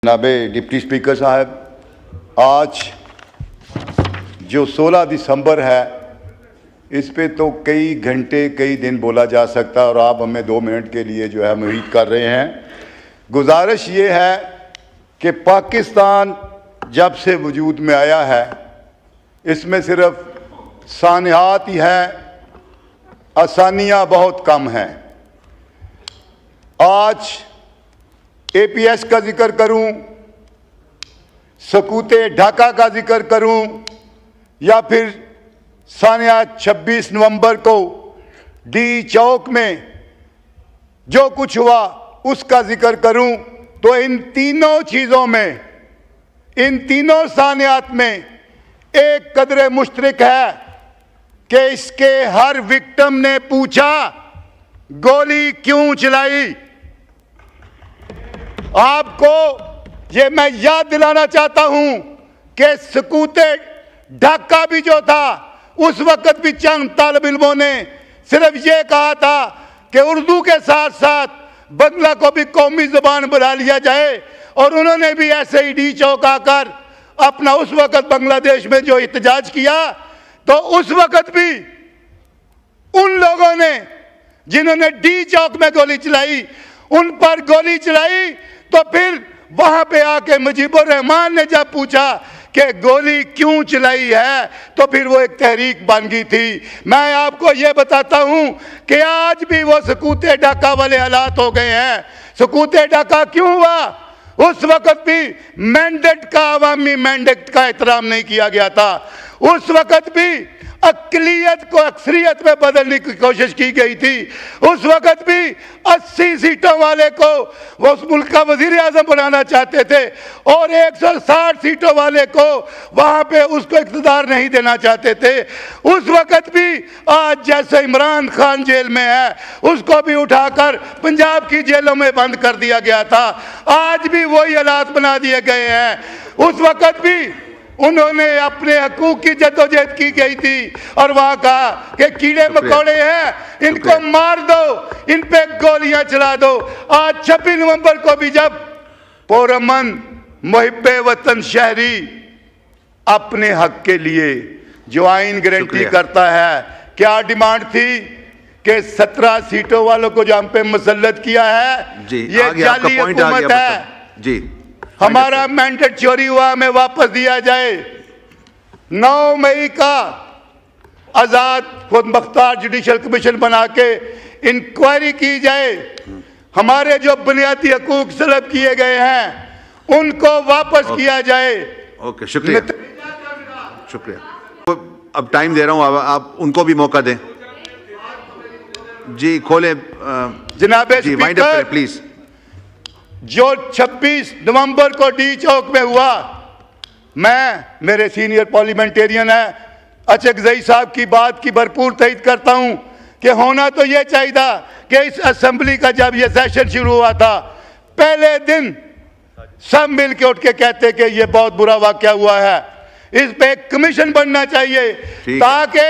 जनाब deputy speaker साहब, आज जो 16 दिसंबर है इस पे तो कई घंटे कई दिन बोला जा सकता है और आप हमें 2 मिनट के लिए जो है मुहित कर रहे हैं। गुजारिश ये है कि पाकिस्तान जब से वजूद में आया है इसमें सिर्फ सानियात ही हैं, आसानियाँ बहुत कम हैं। आज APS का जिक्र करूं, सकूते ढाका का जिक्र करूं या फिर सानियात 26 नवंबर को डी चौक में जो कुछ हुआ उसका जिक्र करूं, तो इन तीनों चीज़ों में, इन तीनों सानियात में एक कदर मुश्तरक है कि इसके हर विक्टिम ने पूछा गोली क्यों चलाई। आपको ये मैं याद दिलाना चाहता हूं कि सकूते ढाका भी जो था उस वक्त भी चंद तालिब इल्मों ने सिर्फ ये कहा था कि उर्दू के साथ साथ बंगला को भी कौमी ज़बान बना लिया जाए, और उन्होंने भी ऐसे ही डी चौक आकर अपना उस वक्त बांग्लादेश में जो एहतजाज किया, तो उस वक्त भी उन लोगों ने जिन्होंने डी चौक में गोली चलाई उन पर गोली चलाई। तो फिर वहां पे आके मुजीबुर रहमान ने जब पूछा कि गोली क्यों चलाई है तो फिर वो एक तहरीक बन गई थी। मैं आपको ये बताता हूं कि आज भी वो सकूते ढाका वाले हालात हो गए हैं। सकूते ढाका क्यों हुआ? उस वक्त भी मैंडेट का, अवामी मैंडेट का एहतराम नहीं किया गया था। उस वक्त भी अक़लियत को अक्सरियत में बदलने की कोशिश की गई थी। उस वक्त भी 80 सीटों वाले को वो उस मुल्क का वजीर आज़म बनाना चाहते थे और 160 सीटों वाले को वहाँ पे उसको इक़्तिदार नहीं देना चाहते थे। उस वक्त भी आज जैसे इमरान खान जेल में है उसको भी उठाकर पंजाब की जेलों में बंद कर दिया गया था। आज भी वही हालात बना दिए गए हैं। उस वक्त भी उन्होंने अपने हकूक की जद्दोजहद की गई थी और वहां कहा कि कीड़े मकोड़े हैं इनको मार दो, इन पे गोलियां चला दो। आज 26 नवंबर को भी जब पुरअमन मुहिब्बे वतन शहरी अपने हक के लिए जो आइन गारंटी करता है, क्या डिमांड थी कि 17 सीटों वालों को जो हम पे मुसल्लत किया है ये जाली हुकूमत है जी, हमारा मैंडेट चोरी हुआ हमें वापस दिया जाए। 9 मई का आज़ाद खुद मुख्तार जुडिशल कमीशन बना के इंक्वायरी की जाए, हमारे जो बुनियादी हकूक सलब किए गए हैं उनको वापस किया जाए। ओके, शुक्रिया शुक्रिया। अब टाइम दे रहा हूँ, आप उनको भी मौका दें जी। खोले जनाब स्पीकर प्लीज। जो 26 नवंबर को डी चौक में हुआ, मैं, मेरे सीनियर पार्लियामेंटेरियन है अचकजई साहब की बात की भरपूर तईद करता हूं कि होना तो यह चाहिए था कि इस असेंबली का जब यह सेशन शुरू हुआ था पहले दिन सब मिल के उठ के कहते कि यह बहुत बुरा वाकया हुआ है, इस पे एक कमीशन बनना चाहिए ताकि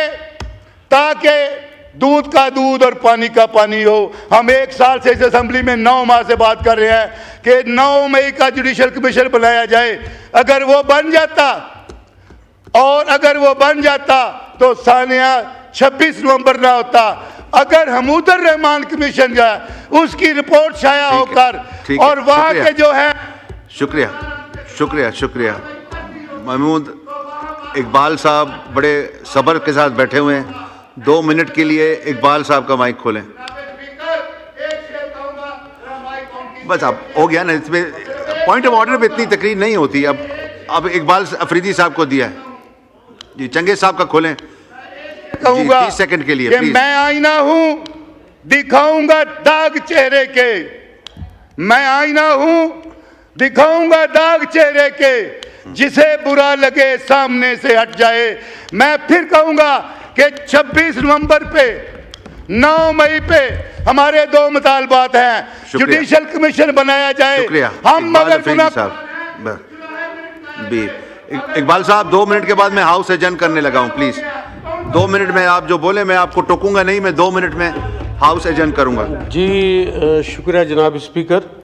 दूध का दूध और पानी का पानी हो। हम 1 साल से इस असेंबली में 9 माह से बात कर रहे हैं कि 9 मई का जुडिशल कमीशन बनाया जाए। अगर वो बन जाता तो सानिया 26 नवंबर ना होता। अगर हमूदुर रहमान कमीशन जो है उसकी रिपोर्ट शाया होकर और वहां के जो है। शुक्रिया शुक्रिया शुक्रिया। महमूद इकबाल साहब बड़े सब्र के साथ बैठे हुए हैं। 2 मिनट के लिए इकबाल साहब का माइक खोलें। बस अब हो गया ना, इसमें पॉइंट ऑफ ऑर्डर पे इतनी तकरीर नहीं होती। अब इकबाल अफरीदी साहब को दिया है जी। चंगेज साहब का खोलें। कहूंगा 30 सेकंड के लिए कि मैं आईना हूं, दिखाऊंगा दाग चेहरे के। मैं आईना हूं, दिखाऊंगा दाग चेहरे के, जिसे बुरा लगे सामने से हट जाए। मैं फिर कहूंगा कि 26 नवंबर पे 9 मई पे हमारे 2 मुतालबात हैं, जुडिशल कमीशन बनाया जाए। हम मगर इकबाल साहब 2 मिनट के बाद मैं हाउस एडजर्न करने लगा हूं, प्लीज 2 मिनट में आप जो बोले मैं आपको टोकूंगा नहीं, मैं 2 मिनट में हाउस एडजर्न करूंगा जी। शुक्रिया जनाब स्पीकर।